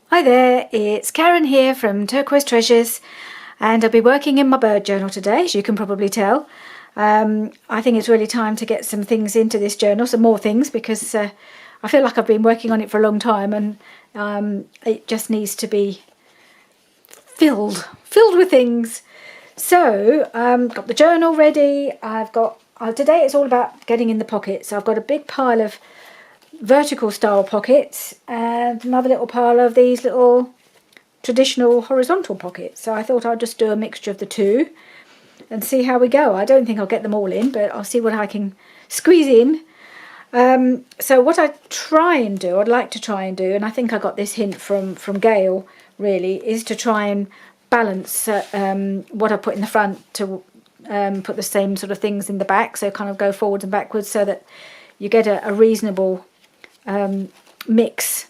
Hi there, it's Karen here from Turquoise Treasures, and I'll be working in my bird journal today, as you can probably tell. I think it's really time to get some things into this journal, some more things, because I feel like I've been working on it for a long time and it just needs to be filled with things. So got the journal ready. I've got today it's all about getting in the pockets. I've got a big pile of vertical style pockets and another little pile of these little traditional horizontal pockets. So I thought I'd just do a mixture of the two and see how we go. I don't think I'll get them all in, but I'll see what I can squeeze in. So what I'd like to try and do, and I think I got this hint from Gail really, is to try and balance what I put in the front to put the same sort of things in the back, so kind of go forwards and backwards so that you get a reasonable mix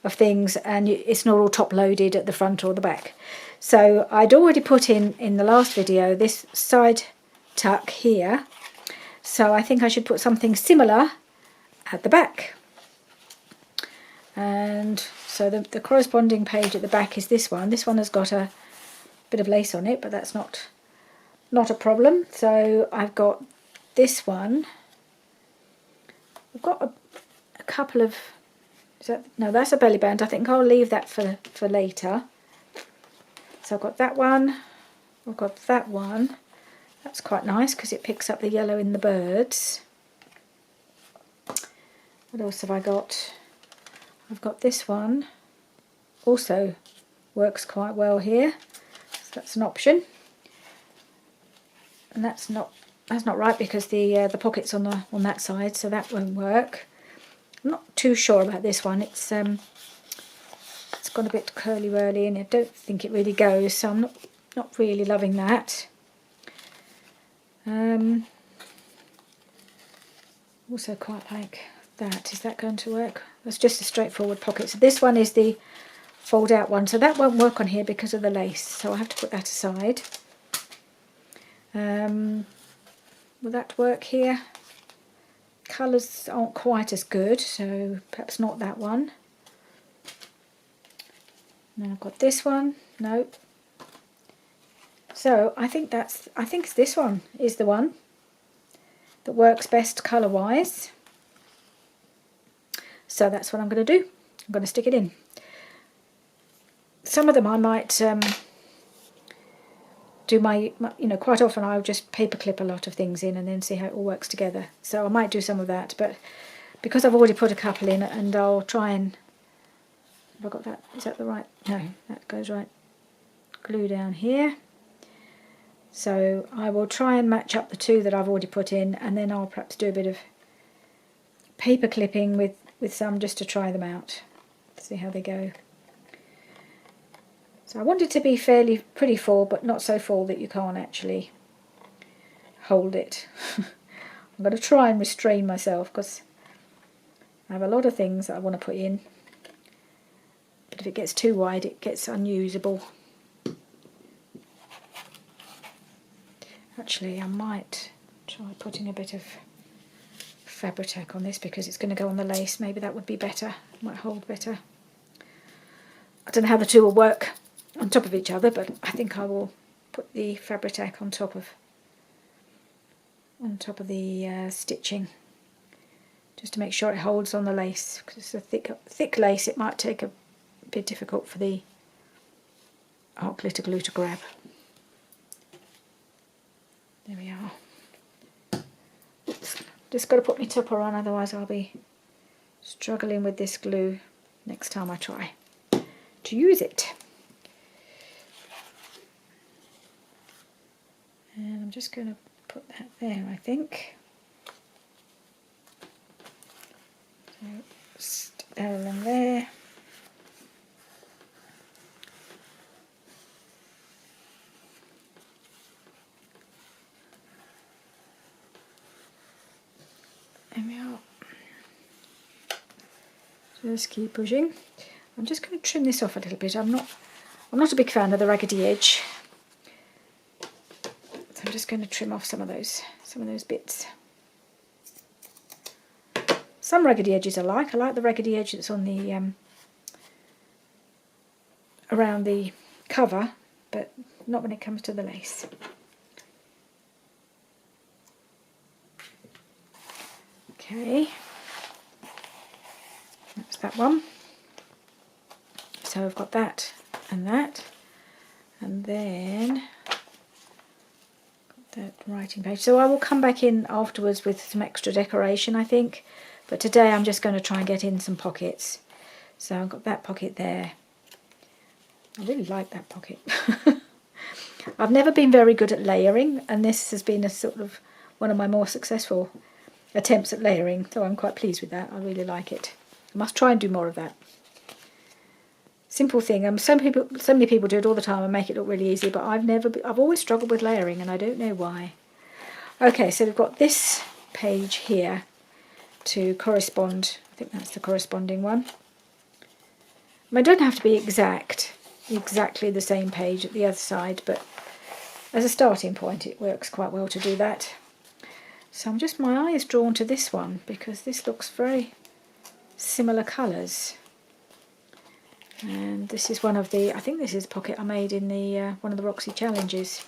of things and it's not all top loaded at the front or the back. So I'd already put in the last video this side tuck here, so I think I should put something similar at the back. And so the corresponding page at the back is this one. This one has got a bit of lace on it, but that's not a problem. So I've got this one. I've got a couple of, no, that's a belly band. I think I'll leave that for later. So I've got that one, I've got that one. That's quite nice because it picks up the yellow in the birds. What else have I got? I've got this one, also works quite well here, so that's an option. And that's not right because the pocket's on that side, so that won't work. I'm not too sure about this one. It's got a bit curly-whirly and I don't think it really goes, so I'm not really loving that. Also quite like that. Is that going to work? That's just a straightforward pocket. So this one is the fold out one, so that won't work on here because of the lace, so I'll have to put that aside. Will that work here? Colours aren't quite as good, so perhaps not that one. And then I've got this one. Nope. So I think this one is the one that works best colour wise. So that's what I'm going to do. I'm going to stick it in. Some of them I might do my, quite often I'll just paper clip a lot of things in and then see how it all works together. So I might do some of that, but because I've already put a couple in, and I'll try and, have I got that, is that the right, no, that goes right, glue down here. So I will try and match up the two that I've already put in, and then I'll perhaps do a bit of paper clipping with some just to try them out, see how they go. So I want it to be pretty full, but not so full that you can't actually hold it. I'm going to try and restrain myself because I have a lot of things that I want to put in. But if it gets too wide, it gets unusable. Actually, I might try putting a bit of Fabri-Tac on this because it's going to go on the lace. Maybe that would be better. It might hold better. I don't know how the two will work on top of each other, but I think I will put the Fabri-Tac on top of the stitching, just to make sure it holds on the lace, because it's a thick lace. It might take a bit difficult for the art glitter glue to grab. There we are. Oops. Just got to put my tupper on, otherwise I'll be struggling with this glue next time I try to use it. And I'm just going to put that there, I think. So stick that along there. There we are. Just keep pushing. I'm just going to trim this off a little bit. I'm not a big fan of the raggedy edge. So I'm just going to trim off some of those bits. Some raggedy edges I like. I like the raggedy edge that's on the around the cover, but not when it comes to the lace. Okay, that's that one. So I've got that, and then that writing page. So I will come back in afterwards with some extra decoration, I think, but today I'm just going to try and get in some pockets. So I've got that pocket there. I really like that pocket. I've never been very good at layering, and this has been a sort of one of my more successful attempts at layering, so I'm quite pleased with that. I really like it. I must try and do more of that. Simple thing. So many people do it all the time and make it look really easy, but I've always struggled with layering, and I don't know why. Okay, so we've got this page here to correspond. I think that's the corresponding one. I mean, it don't have to be exactly the same page at the other side, but as a starting point it works quite well to do that. So my eye is drawn to this one because this looks very similar colours. And this is one of the, I think this is a pocket I made in the one of the Roxy challenges.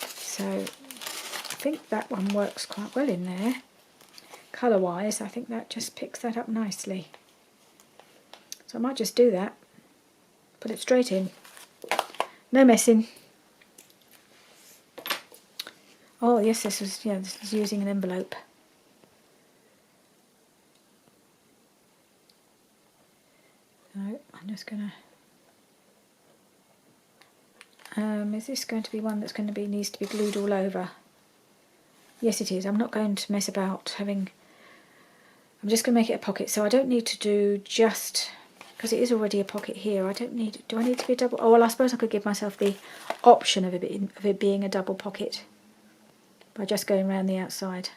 So I think that one works quite well in there. Colour wise, I think that just picks that up nicely. So I might just do that. Put it straight in. No messing. Oh yes, this was using an envelope. So I'm just gonna. Is this going to be one that's going to be needs to be glued all over? Yes, it is. I'm not going to mess about having. I'm just going to make it a pocket, so I don't need to do just because it is already a pocket here. I don't need. Do I need to be a double? Oh well, I suppose I could give myself the option of it being a double pocket by just going around the outside.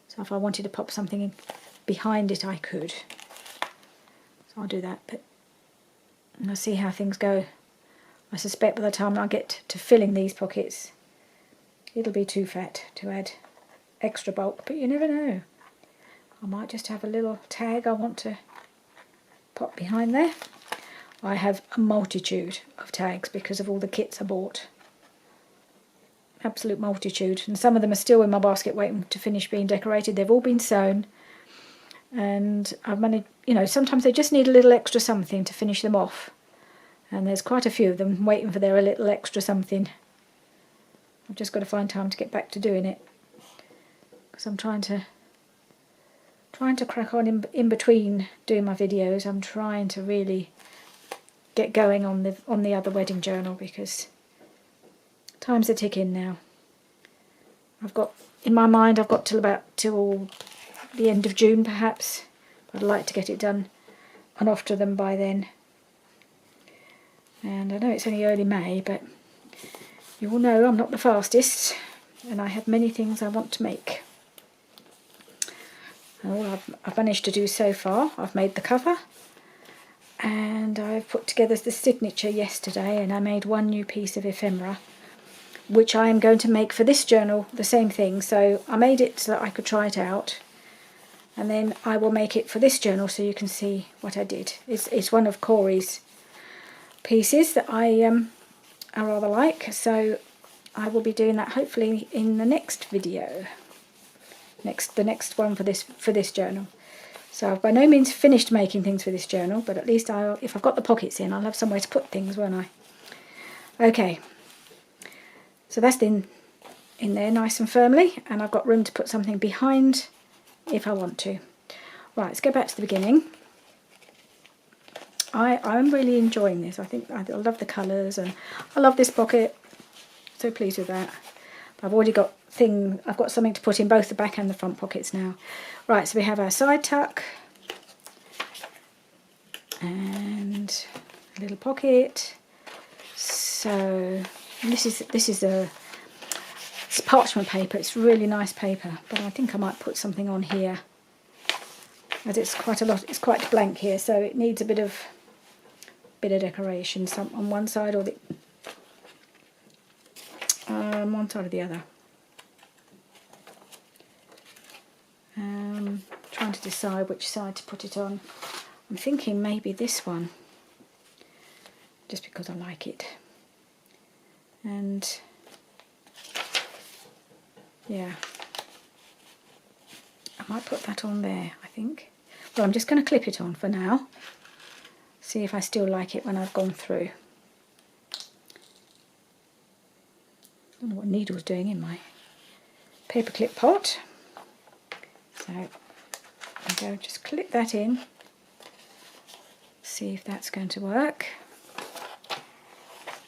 So if I wanted to pop something in behind it, I could. So I'll do that, but I'll see how things go. I suspect by the time I get to filling these pockets, it'll be too fat to add extra bulk, but you never know. I might just have a little tag I want to pop behind there. I have a multitude of tags because of all the kits I bought. Absolute multitude, and some of them are still in my basket waiting to finish being decorated. They've all been sewn, and I've managed, sometimes they just need a little extra something to finish them off, and there's quite a few of them waiting for their little extra something. I've just got to find time to get back to doing it because I'm trying to crack on in between doing my videos. I'm trying to really get going on the other wedding journal because times are ticking now. In my mind I've got till the end of June perhaps. I'd like to get it done and off to them by then. And I know it's only early May, but you all know I'm not the fastest and I have many things I want to make. And all I've managed to do so far, I've made the cover and I've put together the signature yesterday, and I made one new piece of ephemera which I am going to make for this journal, the same thing. So I made it so that I could try it out, and then I will make it for this journal so you can see what I did. It's one of Corey's pieces that I rather like, so I will be doing that hopefully in the next video, the next one for this journal. So I've by no means finished making things for this journal, but at least if I've got the pockets in, I'll have somewhere to put things, won't I? Okay. So that's in there nice and firmly, and I've got room to put something behind if I want to. Right, let's go back to the beginning. I'm really enjoying this. I think I love the colours, and I love this pocket. So pleased with that. I've already got I've got something to put in both the back and the front pockets now. Right, so we have our side tuck and a little pocket. So this is it's parchment paper. It's really nice paper, but I think I might put something on here as it's quite a lot. It's quite blank here, so it needs a bit of decoration. Some on one side or one side or the other. Trying to decide which side to put it on. I'm thinking maybe this one. just because I like it. And yeah, I might put that on there, I think. Well, I'm just going to clip it on for now. See if I still like it when I've gone through. I don't know what needle's doing in my paperclip pot. So there we go, just clip that in. See if that's going to work.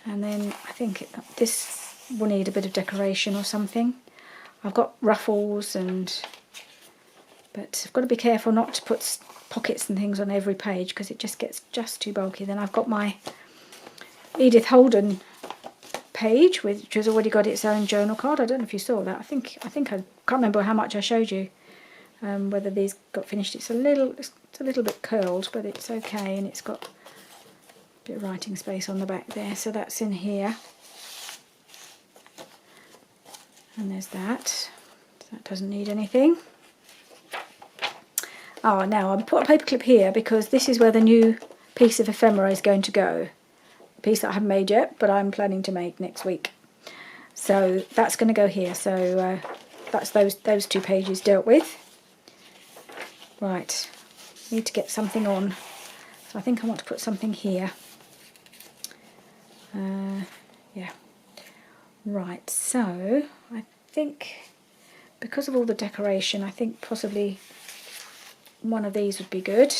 And then I think this will need a bit of decoration or something. I've got ruffles but I've got to be careful not to put pockets and things on every page because it just gets too bulky. Then I've got my Edith Holden page, which has already got its own journal card. I don't know if you saw that. I think I can't remember how much I showed you. Whether these got finished. It's a little bit curled, but it's okay, and it's got a bit of writing space on the back there. So that's in here, and there's that. So that doesn't need anything. Oh, now I'll put a paperclip here because this is where the new piece of ephemera is going to go. A piece that I haven't made yet, but I'm planning to make next week. So that's going to go here. So that's those 2 pages dealt with. Right, need to get something on. So I think I want to put something here. Yeah. Right, so I think because of all the decoration, I think possibly one of these would be good.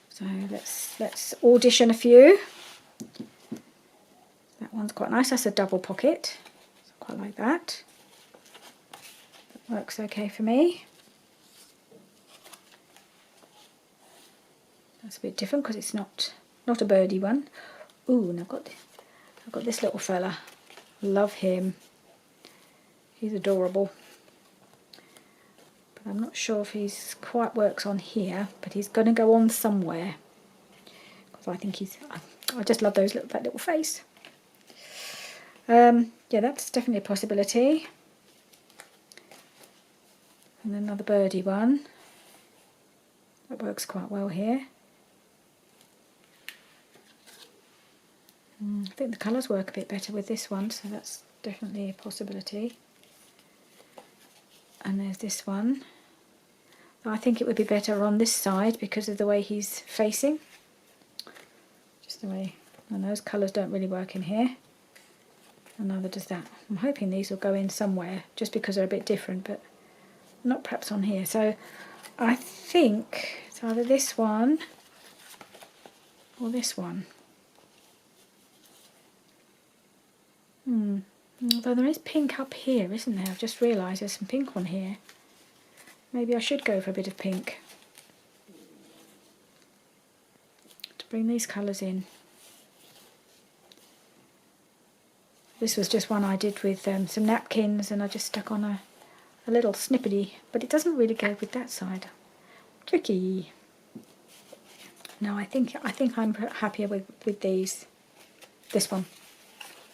So let's audition a few. That one's quite nice. That's a double pocket. So I quite like that. That works okay for me. That's a bit different because it's not a birdie one. Ooh, and I've got this little fella. Love him. He's adorable. But I'm not sure if he's quite works on here, but he's going to go on somewhere. Because I think I just love that little face. Yeah, that's definitely a possibility. And another birdie one. That works quite well here. I think the colours work a bit better with this one, so that's definitely a possibility. And there's this one. I think it would be better on this side because of the way he's facing. Just the way, and those colours don't really work in here. And neither does that. I'm hoping these will go in somewhere just because they're a bit different, but not perhaps on here. So I think it's either this one or this one. Although there is pink up here, isn't there? I've just realised there's some pink on here. Maybe I should go for a bit of pink to bring these colours in. This was just one I did with some napkins, and I just stuck on a little snippety, but it doesn't really go with that side. Tricky. No, I think I'm happier with these. This one.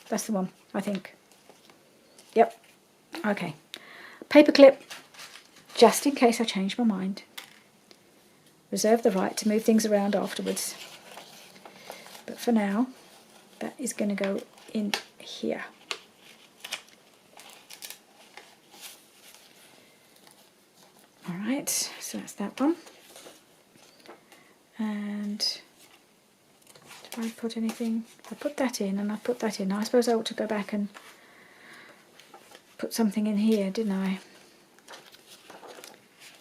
That's the one, I think. Yep. Okay. Paperclip, just in case I change my mind. Reserve the right to move things around afterwards. But for now, that is going to go in here. Alright, so that's that one. And did I put anything? I put that in and I put that in. Now, I suppose I ought to go back and put something in here, didn't I?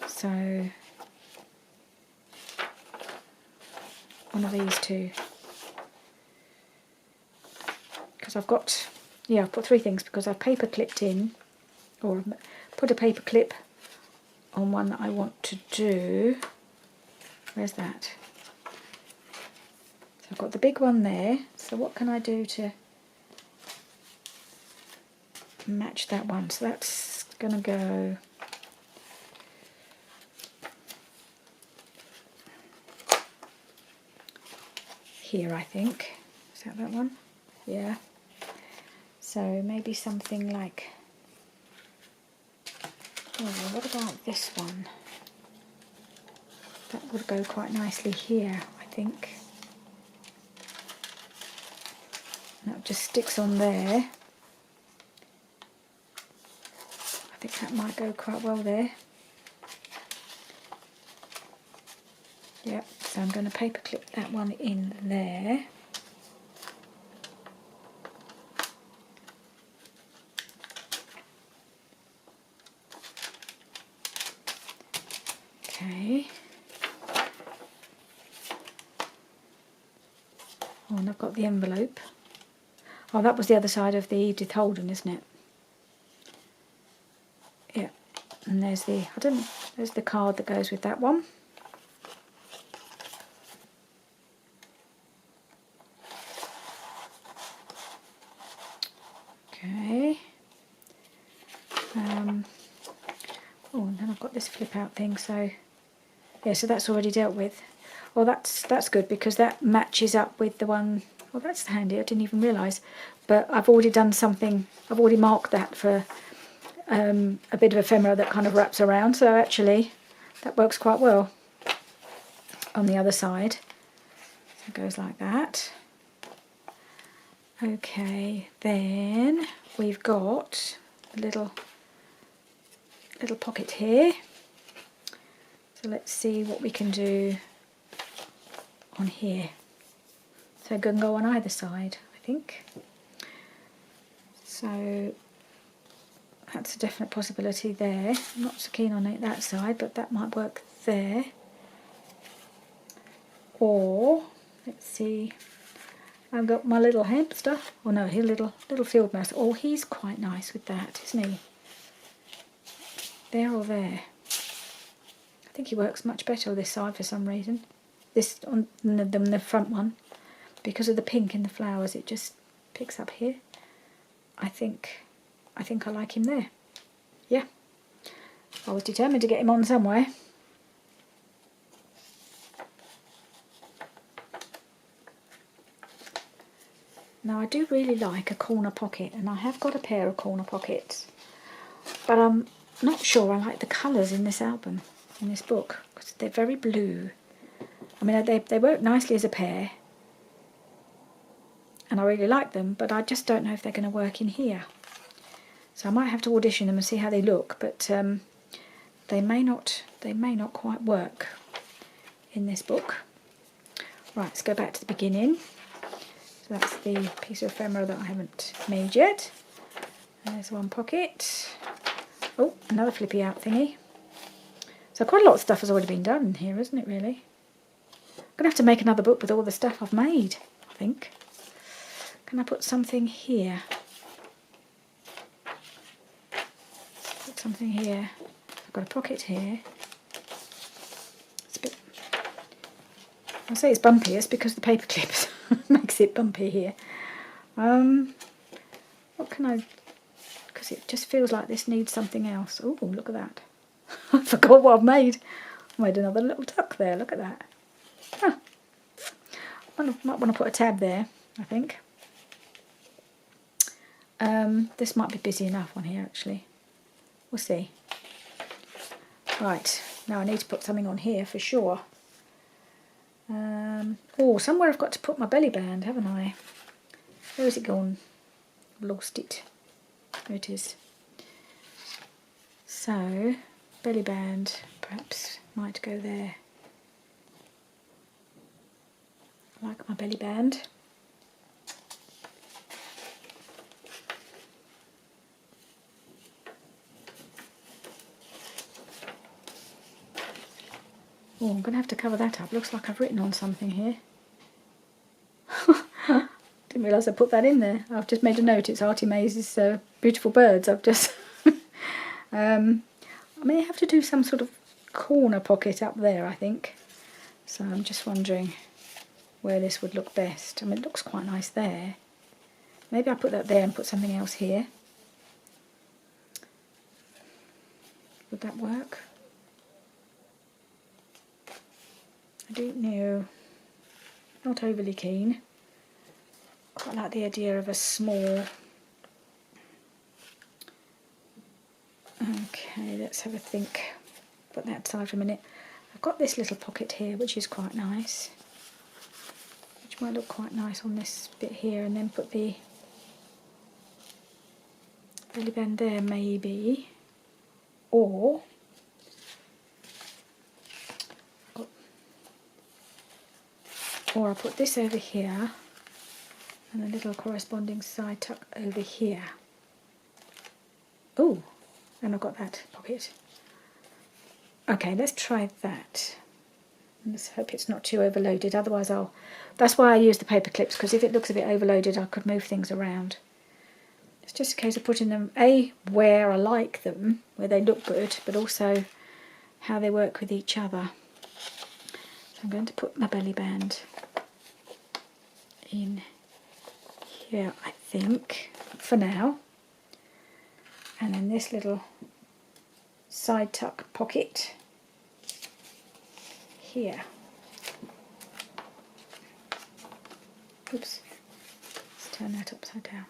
So one of these two. Because I've got, yeah, I've put 3 things because I've paper clipped in, or put a paper clip on one that I want to do. Where's that? So I've got the big one there. So what can I do to match that one? So that's going to go here, I think. Is that one? Yeah. So maybe something like, oh, what about this one? That would go quite nicely here, I think. that just sticks on there. I think that might go quite well there. Yep, so I'm going to paper clip that one in there. Okay. Oh, and I've got the envelope. Oh, that was the other side of the Edith Holden, isn't it? Yeah. And there's the, there's the card that goes with that one. Okay. Oh, and then I've got this flip out thing, so yeah, so that's already dealt with. Well, that's good because that matches up with the one. Well, that's handy. I didn't even realise, but I've already done something. I've already marked that for a bit of ephemera that kind of wraps around. So actually, that works quite well on the other side. So it goes like that. Okay, then we've got a little pocket here. So let's see what we can do on here. So it can go on either side, I think. So that's a definite possibility there. I'm not so keen on it that side, but that might work there. Or let's see, I've got my little hamster. Oh no, his little field mouse. Oh, he's quite nice with that, isn't he? There or there. I think he works much better on this side for some reason. This on than the front one, because of the pink in the flowers. It just picks up here. I think I like him there. Yeah, I was determined to get him on somewhere. Now I do really like a corner pocket, and I have got a pair of corner pockets, but I'm not sure I like the colours in this album, in this book, because they're very blue. I mean, they work nicely as a pair, and I really like them, but I just don't know if they're going to work in here. So I might have to audition them and see how they look, but they may not quite work in this book. Right, let's go back to the beginning. So that's the piece of ephemera that I haven't made yet. There's one pocket. Oh, another flippy out thingy. So quite a lot of stuff has already been done in here, isn't it, really? I'm going to have to make another book with all the stuff I've made, I think. Can I put something here? Put something here. I've got a pocket here. It's a bit... I say it's bumpy, it's because the paper clips makes it bumpy here. What can I... Because it just feels like this needs something else. Oh, look at that. I forgot what I've made. I made another little tuck there, look at that. Huh. Might want to put a tab there, I think. This might be busy enough on here, actually. We'll see. Right, now I need to put something on here for sure. Oh, somewhere I've got to put my belly band, haven't I? Where has it gone? I've lost it. There it is. So, belly band perhaps might go there. I like my belly band. Oh, I'm going to have to cover that up. Looks like I've written on something here. Didn't realise I put that in there. I've just made a note. It's Artie Mays' Beautiful Birds. I've just... I may have to do some sort of corner pocket up there, I think. So I'm just wondering where this would look best. I mean, it looks quite nice there. Maybe I'll put that there and put something else here. Would that work? I don't know. Not overly keen. Quite like the idea of a small... Okay, let's have a think. Put that aside for a minute. I've got this little pocket here, which is quite nice. Which might look quite nice on this bit here, and then put the belly band there maybe, or I'll put this over here and a little corresponding side tuck over here. Oh, and I've got that pocket. Okay, let's try that. Let's hope it's not too overloaded, otherwise that's why I use the paper clips, because if it looks a bit overloaded I could move things around. It's just a case of putting them where I like them, where they look good, but also how they work with each other. So I'm going to put my belly band in here, I think, for now. And then this little side tuck pocket here. Oops, let's turn that upside down.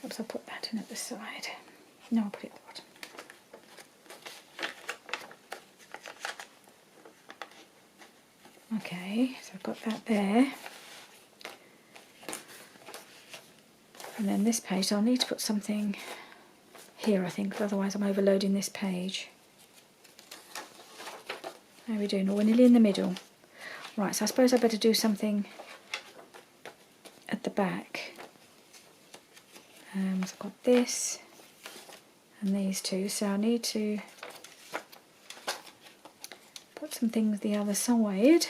Perhaps I'll put that in at the side. No, I'll put it at the bottom. Okay, so I've got that there. And then this page, I'll need to put something here, I think, otherwise I'm overloading this page. How are we doing? Oh, we're nearly in the middle. Right, so I suppose I better do something at the back. So I've got this and these two, so I need to put some things the other side.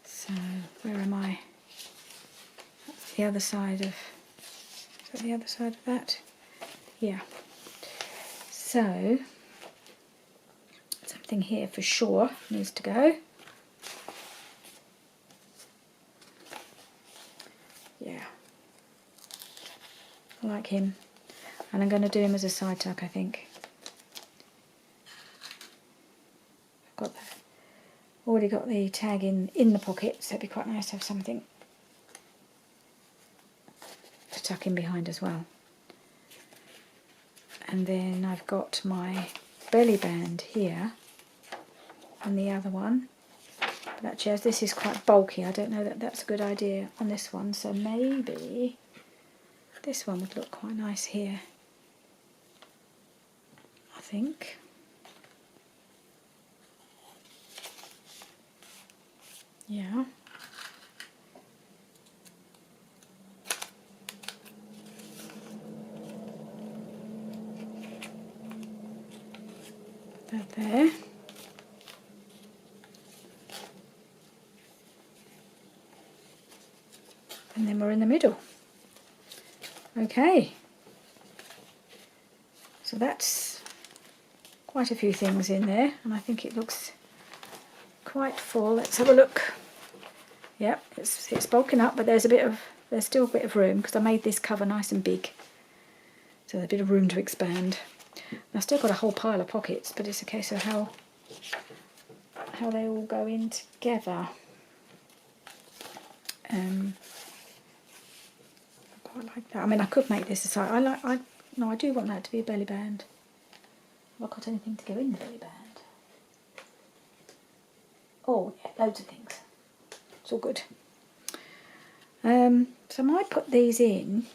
So where am I? That's the other side of, is that the other side of that? Yeah. So something here for sure needs to go. Yeah, I like him, and I'm going to do him as a side tuck, I think. I've got that. Already got the tag in the pocket, so it'd be quite nice to have something to tuck in behind as well. And then I've got my belly band here and the other one. But actually, as this is quite bulky, I don't know that that's a good idea on this one, so maybe this one would look quite nice here, I think. Yeah. Put that there. And then we're in the middle. Okay. So that's quite a few things in there, and I think it looks quite full. Let's have a look. Yep, it's bulking up, but there's still a bit of room because I made this cover nice and big. So there's a bit of room to expand. And I've still got a whole pile of pockets, but it's a case of how they all go in together. I quite like that. I mean, I could make this a side. I do want that to be a belly band. Have I got anything to go in the belly band? Oh, yeah, loads of things. It's all good. So I might put these in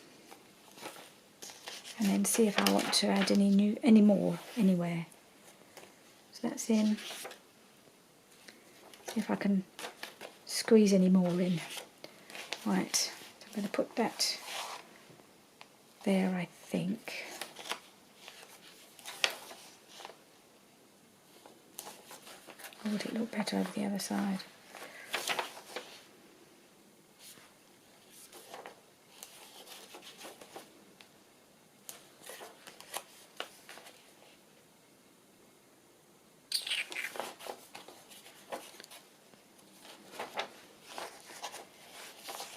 and then see if I want to add any more anywhere. So that's in. See if I can squeeze any more in. Right, so I'm going to put that there, I think. Or would it look better over the other side?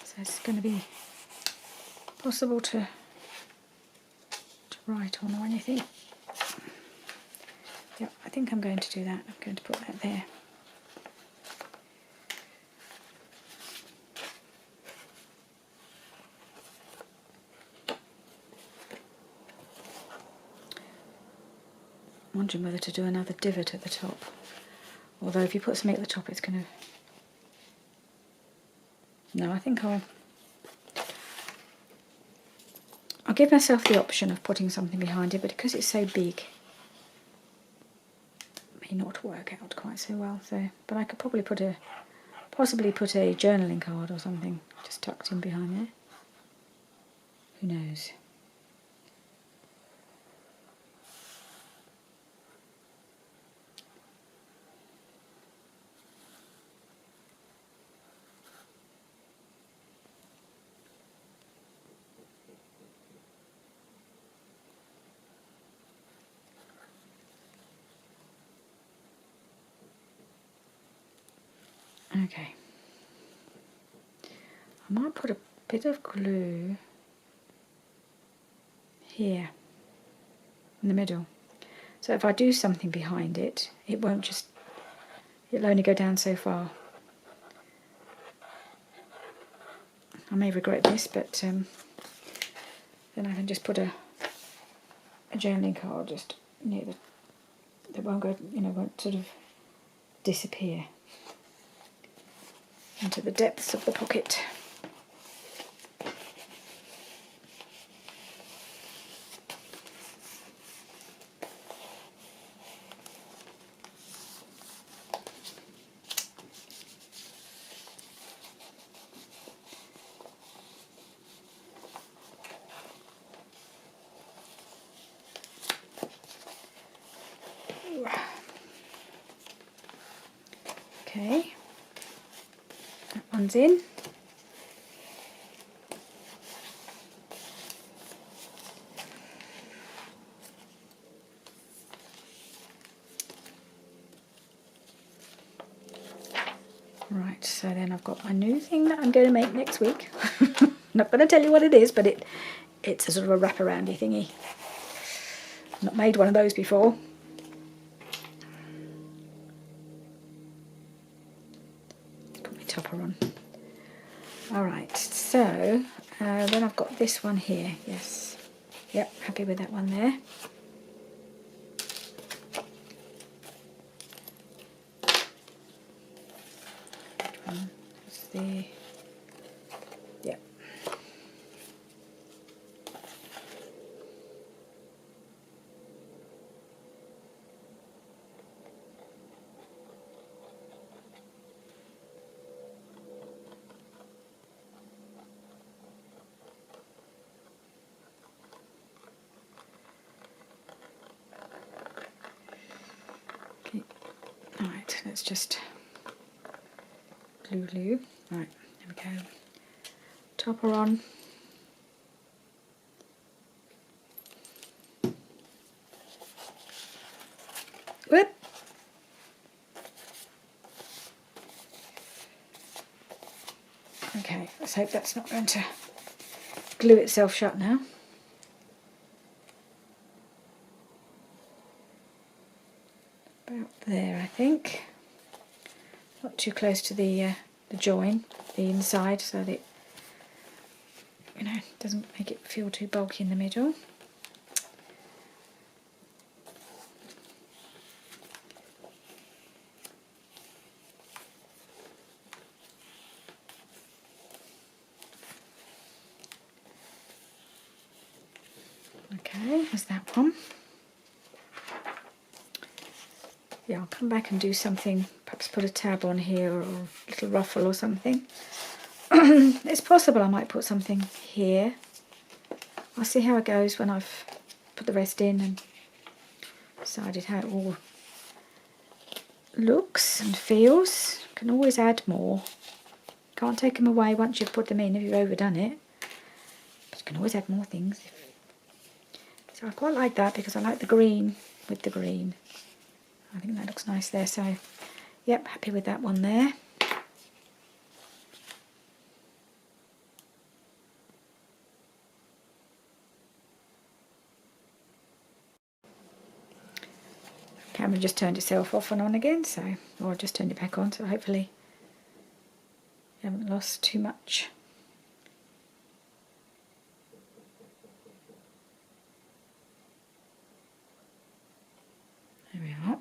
So it's going to be possible to write on or anything. Yep, I think I'm going to do that. I'm going to put that there. I'm wondering whether to do another divot at the top Although if you put something at the top, it's going to... No, I think I'll give myself the option of putting something behind it, but because it's so big, it may not work out quite so well. So, but I could probably possibly put a journaling card or something just tucked in behind there. Who knows? Okay. I might put a bit of glue here in the middle. So if I do something behind it, it won't just, it'll only go down so far. I may regret this, but then I can just put a journaling card just near the, that won't go, you know, won't sort of disappear into the depths of the pocket. Okay, that one's in. Right, so then I've got my new thing that I'm going to make next week. Not going to tell you what it is, but it's a sort of a wraparoundy thingy. Not made one of those before. Put my topper on. Alright, so then I've got this one here. Yes. Yep, happy with that one there. That's the... Yep. Okay. Alright, let's just glue. Right, there we go. Topper on. Whoop! Okay, let's hope that's not going to glue itself shut now. About there, I think. Not too close to the join, the inside, so that it doesn't make it feel too bulky in the middle. Okay, there's that one. Yeah, I'll come back and do something, perhaps put a tab on here or a little ruffle or something. It's possible I might put something here. I'll see how it goes when I've put the rest in and decided how it all looks and feels. Can always add more. Can't take them away once you've put them in if you've overdone it. But you can always add more things. So I quite like that because I like the green with the green. I think that looks nice there. So, yep, happy with that one there. Camera just turned itself off and on again, so, or I just turned it back on, so hopefully you haven't lost too much. There we are.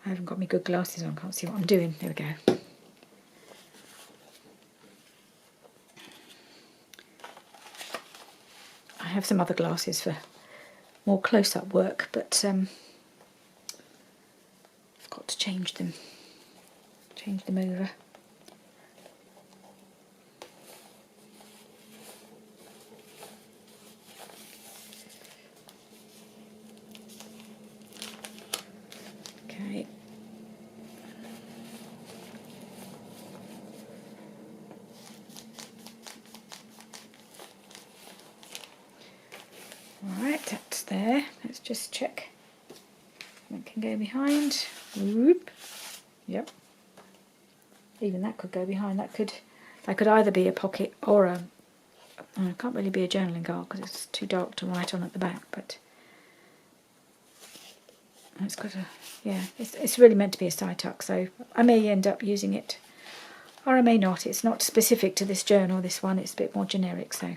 I haven't got my good glasses on, can't see what I'm doing. There we go. I have some other glasses for more close-up work, but I've got to change them over. Okay. Alright, that's there. Let's just check. That can go behind. Whoop. Yep. Even that could go behind. That could either be a pocket or a... Oh, it can't really be a journaling card because it's too dark to write on at the back, but it's got a... Yeah, it's really meant to be a side tuck, so I may end up using it or I may not. It's not specific to this journal, this one. It's a bit more generic, so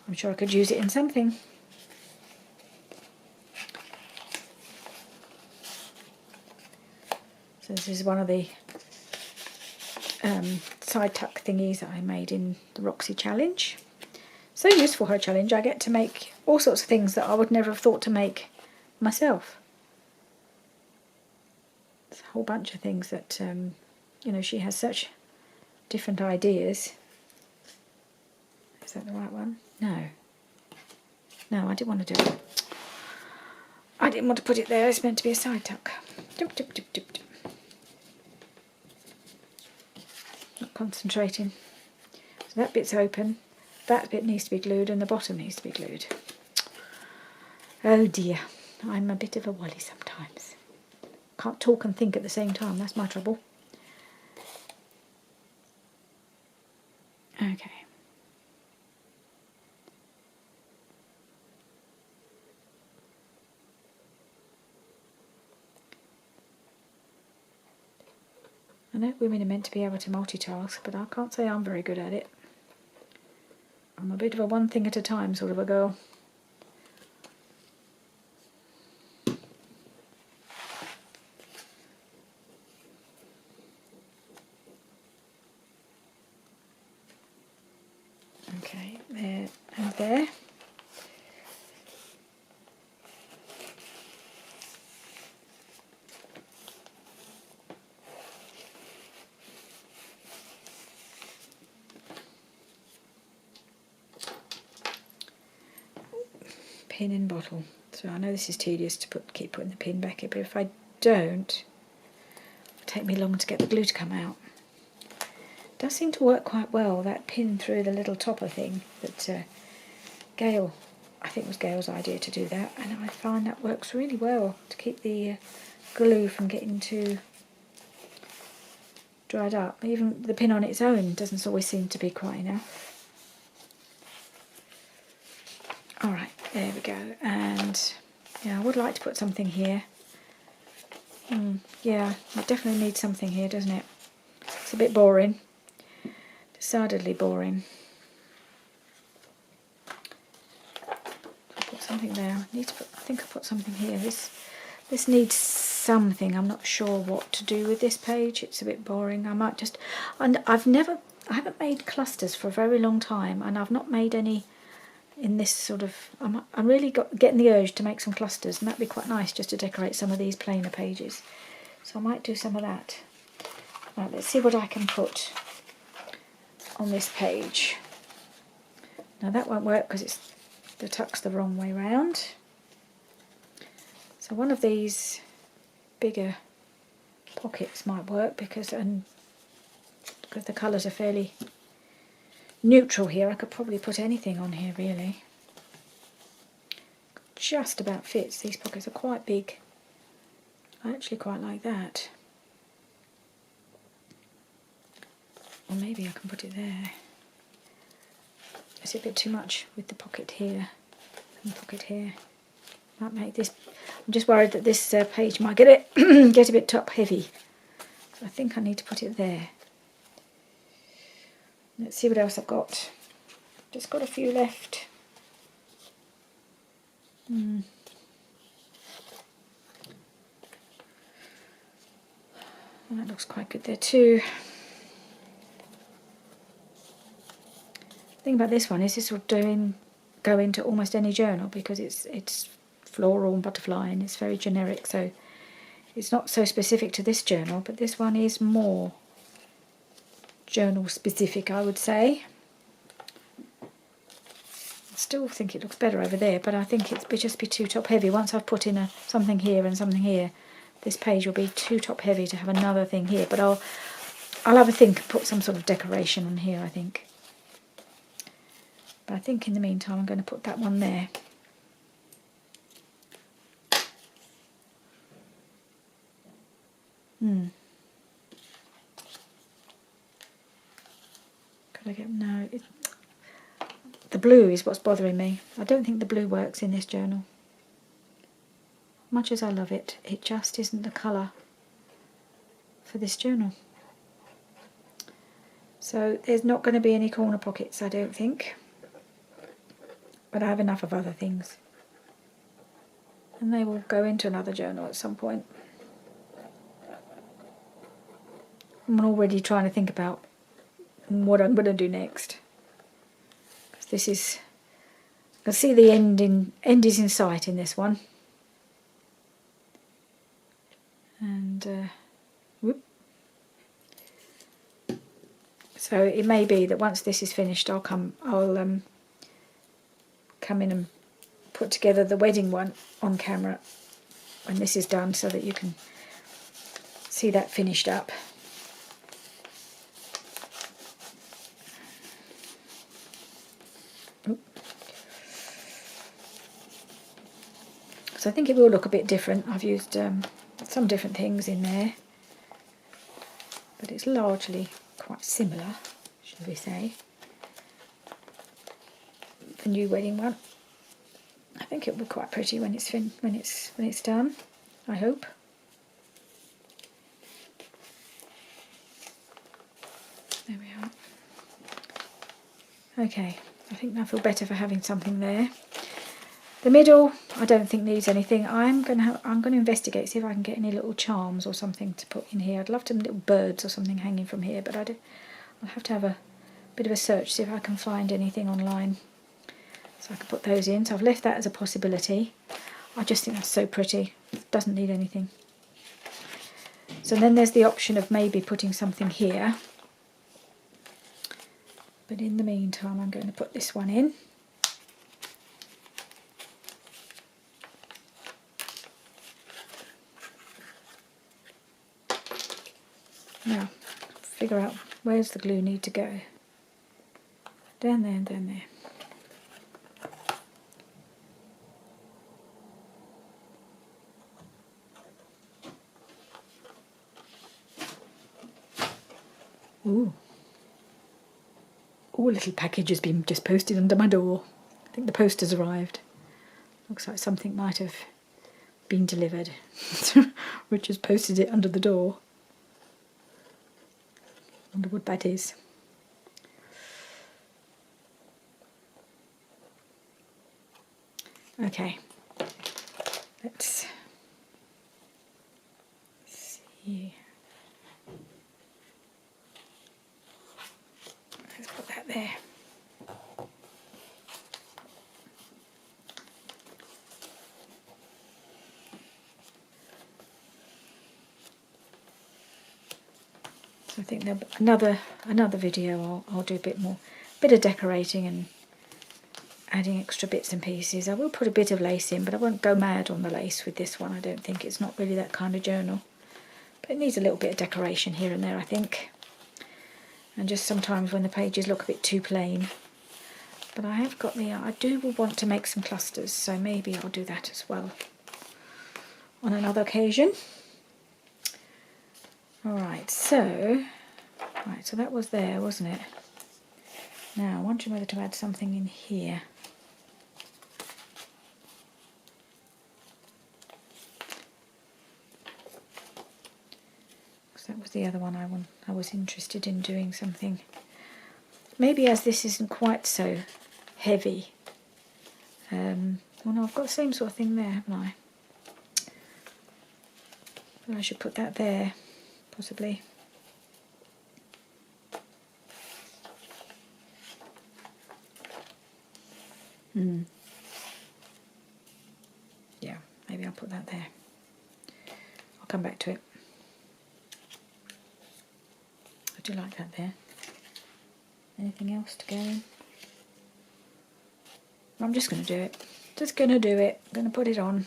I'm sure I could use it in something. So this is one of the side tuck thingies that I made in the Roxy challenge. So useful, her challenge. I get to make all sorts of things that I would never have thought to make myself. It's a whole bunch of things that, you know, she has such different ideas. Is that the right one? No. No, I didn't want to do it. I didn't want to put it there. It's meant to be a side tuck. Dip, dip, dip, dip, dip. Not concentrating. So that bit's open, that bit needs to be glued, and the bottom needs to be glued. Oh dear, I'm a bit of a wally sometimes. Can't talk and think at the same time, that's my trouble. Okay. I know women are meant to be able to multitask, but I can't say I'm very good at it. I'm a bit of a one thing at a time sort of a girl. Okay, there and there. Pin in bottle. So I know this is tedious to keep putting the pin back in, but if I don't, it'll take me long to get the glue to come out. It does seem to work quite well, that pin through the little topper thing that Gail, I think it was Gail's idea to do that, and I find that works really well to keep the glue from getting too dried up. Even the pin on its own doesn't always seem to be quite enough. Alright, there we go, and yeah, I would like to put something here. Yeah, it definitely needs something here, doesn't it? It's a bit boring, decidedly boring. I'll put something there. I think I'll put something here. This needs something. I'm not sure what to do with this page. It's a bit boring. I might just... And I haven't made clusters for a very long time, and I've not made any in this sort of... I'm really getting the urge to make some clusters, and that'd be quite nice just to decorate some of these plainer pages. So I might do some of that. Right, let's see what I can put on this page. Now that won't work because the tuck's the wrong way round. So one of these bigger pockets might work because the colours are fairly neutral here. I could probably put anything on here really. Just about fits. These pockets are quite big. I actually quite like that. Or maybe I can put it there. It's a bit too much with the pocket here and the pocket here. Might make this... I'm just worried that this page might get a bit top heavy. So I think I need to put it there. Let's see what else I've got. Just got a few left. And that looks quite good there too. The thing about this one is this will go into almost any journal because it's floral and butterfly and it's very generic, so it's not so specific to this journal, but this one is more journal specific, I would say. I still think it looks better over there, but I think it'd just be too top heavy. Once I've put in something here and something here, this page will be too top heavy to have another thing here, but I'll have a think and put some sort of decoration on here, I think. But I think in the meantime I'm going to put that one there. Could I get, no, the blue is what's bothering me. I don't think the blue works in this journal. Much as I love it, it just isn't the colour for this journal. So there's not going to be any corner pockets, I don't think. But I have enough of other things. And they will go into another journal at some point. I'm already trying to think about what I'm going to do next. Because this is, I can see the end is in sight in this one. And whoop. So it may be that once this is finished, I'll come in and put together the wedding one on camera when this is done, so that you can see that finished up. So I think it will look a bit different. I've used some different things in there, but it's largely quite similar, shall we say. The new wedding one. I think it will be quite pretty when it's done. I hope. There we are. Okay, I think I feel better for having something there. The middle, I don't think needs anything. I'm going to investigate, see if I can get any little charms or something to put in here. I'd love some little birds or something hanging from here, but I'll have to have a bit of a search, see if I can find anything online so I can put those in. So I've left that as a possibility. I just think that's so pretty. It doesn't need anything. So then there's the option of maybe putting something here. But in the meantime, I'm going to put this one in. Now, figure out where's the glue need to go. Down there and down there. Ooh. Ooh, a little package has been just posted under my door. I think the post has arrived. Looks like something might have been delivered. Which has posted it under the door. Wonder what that is. Okay, let's see. Let's put that there. So I think there'll be another video. I'll do a bit of decorating and adding extra bits and pieces. I will put a bit of lace in, but I won't go mad on the lace with this one. I don't think. It's not really that kind of journal. But it needs a little bit of decoration here and there, I think. And just sometimes when the pages look a bit too plain. But I have got I do want to make some clusters, so maybe I'll do that as well on another occasion. Alright, so that was there, wasn't it? Now, I'm wondering whether to add something in here. Because that was the other one I was interested in doing something. Maybe as this isn't quite so heavy. Well, no, I've got the same sort of thing there, haven't I? But I should put that there. possibly. Yeah, maybe I'll put that there. I'll come back to it. I do like that there. Anything else to go in? I'm just going to do it. Just going to do it. I'm going to put it on.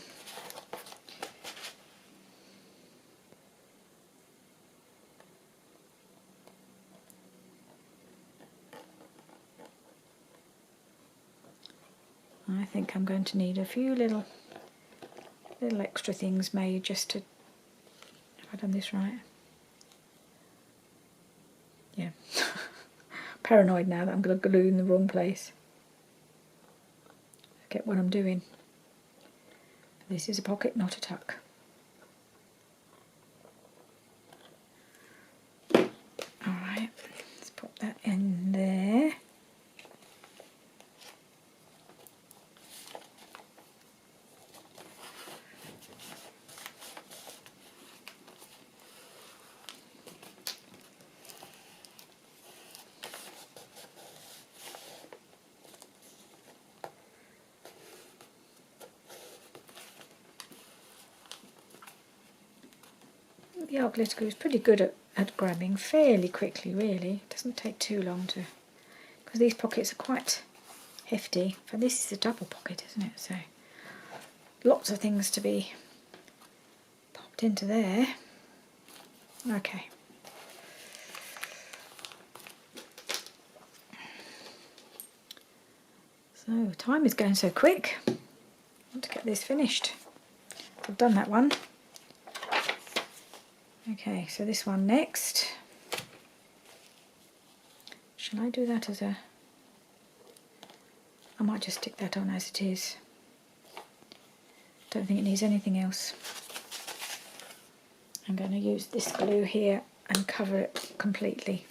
I think I'm going to need a few little extra things made just to... Have I done this right? Yeah. Paranoid now that I'm going to glue in the wrong place. Forget what I'm doing. This is a pocket, not a tuck. Alright, let's put that in there. The old glitter glue is pretty good at grabbing fairly quickly, really. It doesn't take too long to... Because these pockets are quite hefty. And this is a double pocket, isn't it? So lots of things to be popped into there. Okay. So time is going so quick. I want to get this finished. I've done that one. Okay, so this one next. Shall I do that as a... I might just stick that on as it is. Don't think it needs anything else. I'm going to use this glue here and cover it completely.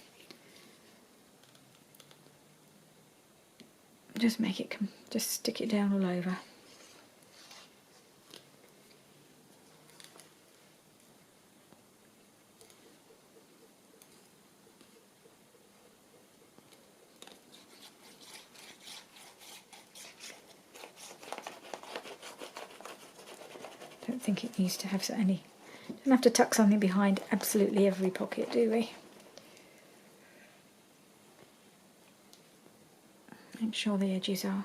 Just make it, just stick it down all over. Don't think it needs to have any. Don't have to tuck something behind absolutely every pocket, do we? Make sure the edges are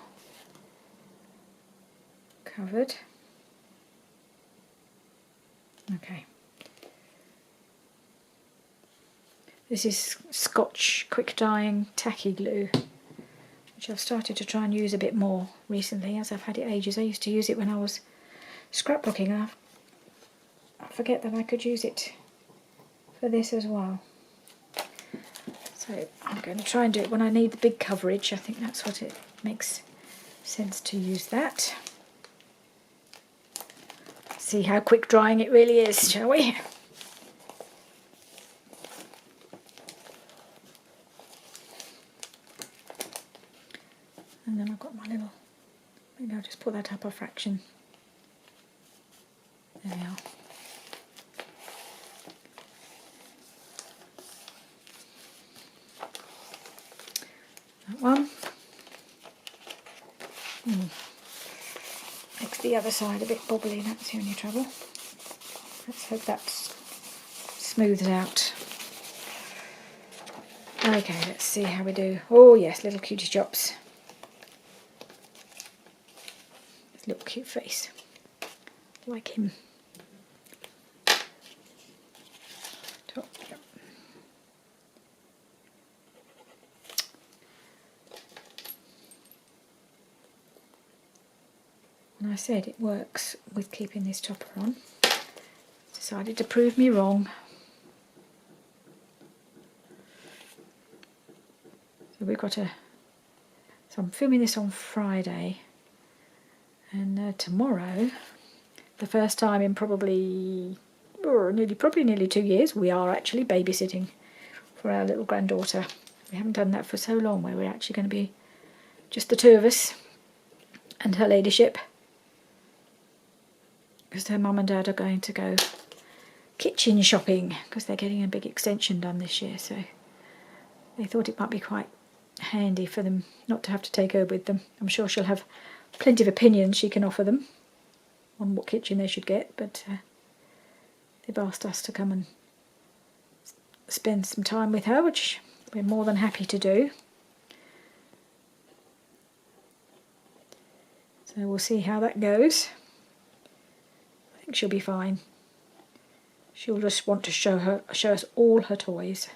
covered. Okay. This is Scotch quick drying tacky glue, which I've started to try and use a bit more recently, as I've had it ages. I used to use it when I was scrapbooking, and I forget that I could use it for this as well. So I'm going to try and do it when I need the big coverage. I think that's what it makes sense to use that. See how quick drying it really is, shall we? And then I've got my little, maybe I'll just put that up a fraction. There we are. That one. Makes the other side a bit bobbly, that's the only trouble. Let's hope that smooths out. Okay, let's see how we do. Oh yes, little cutie chops. Little cute face. Like him. Top, yep. And I said it works with keeping this topper on. Decided to prove me wrong. So we've got so I'm filming this on Friday, and tomorrow, the first time in probably nearly 2 years, we are actually babysitting for our little granddaughter. We haven't done that for so long, where we're actually going to be just the two of us and her ladyship, because her mum and dad are going to go kitchen shopping, because they're getting a big extension done this year, so they thought it might be quite handy for them not to have to take her with them. I'm sure she'll have plenty of opinions she can offer them on what kitchen they should get, but they've asked us to come and spend some time with her, which we're more than happy to do. So we'll see how that goes. I think she'll be fine. She'll just want to show us all her toys.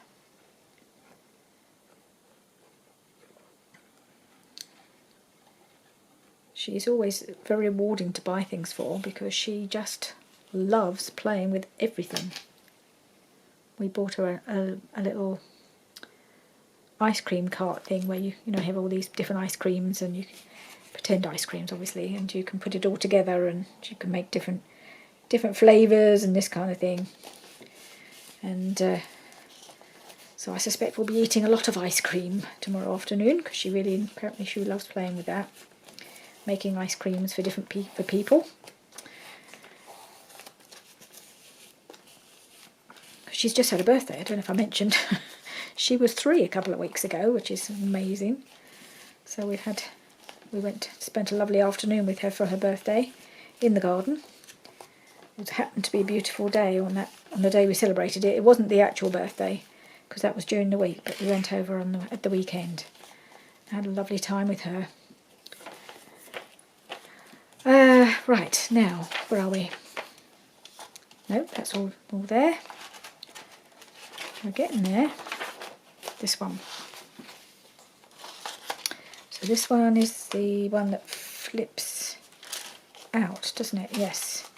She's always very rewarding to buy things for, because she just loves playing with everything. We bought her a little ice cream cart thing where you have all these different ice creams, and you pretend ice creams obviously, and you can put it all together and you can make different flavours and this kind of thing. And so I suspect we'll be eating a lot of ice cream tomorrow afternoon, because apparently she loves playing with that, making ice creams for different people. She's just had a birthday. I don't know if I mentioned. She was 3 a couple of weeks ago, which is amazing. So we spent a lovely afternoon with her for her birthday in the garden. It happened to be a beautiful day on the day we celebrated it. It wasn't the actual birthday, because that was during the week, but we went over at the weekend. I had a lovely time with her. Right, now, where are we? Nope, that's all there. We're getting there. This one. So this one is the one that flips out, doesn't it? Yes.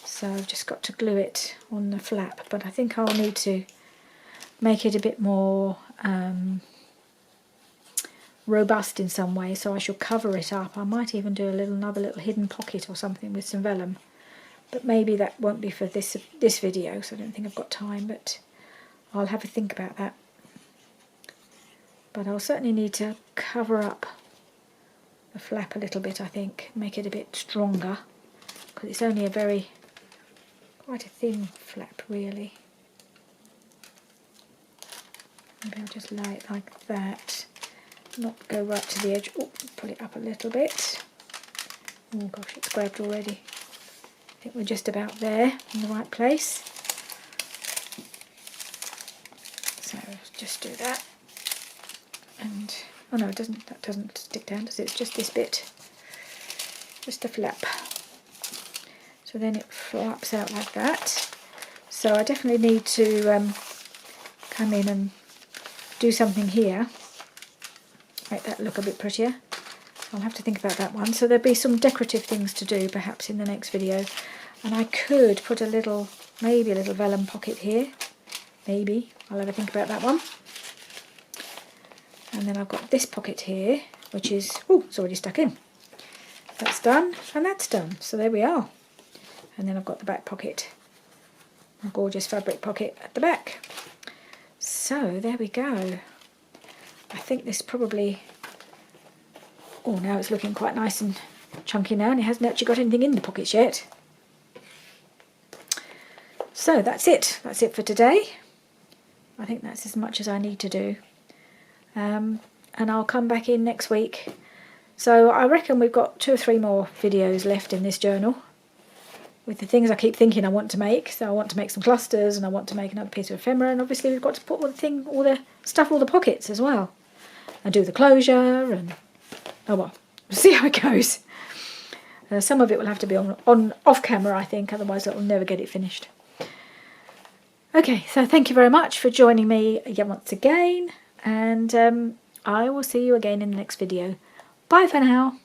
So I've just got to glue it on the flap, but I think I'll need to make it a bit more robust in some way, so I shall cover it up. I might even do another little hidden pocket or something with some vellum, but maybe that won't be for this video, so I don't think I've got time, but I'll have a think about that. But I'll certainly need to cover up the flap a little bit, I think, make it a bit stronger, because it's only quite a thin flap really. Maybe I'll just lay it like that, not go right to the edge. Oh, pull it up a little bit. Oh gosh, it's grabbed already. I think we're just about there, in the right place. So just do that. And oh no, that doesn't stick down, does it? It's just this bit, just a flap. So then it flaps out like that. So I definitely need to come in and do something here, make that look a bit prettier. I'll have to think about that one. So there'll be some decorative things to do perhaps in the next video, and I could put maybe a little vellum pocket here. Maybe I'll have a think about that one. And then I've got this pocket here, which is, it's already stuck in. That's done, and that's done. So there we are. And then I've got the back pocket, a gorgeous fabric pocket at the back. So there we go. I think this probably, now it's looking quite nice and chunky now, and it hasn't actually got anything in the pockets yet. So that's it. That's it for today. I think that's as much as I need to do. And I'll come back in next week. So I reckon we've got 2 or 3 more videos left in this journal with the things I keep thinking I want to make. So I want to make some clusters, and I want to make another piece of ephemera, and obviously we've got to put all the pockets as well, and do the closure, and we'll see how it goes. Some of it will have to be off camera, I think, otherwise it'll never get it finished. Okay, so thank you very much for joining me once again, and I will see you again in the next video. Bye for now.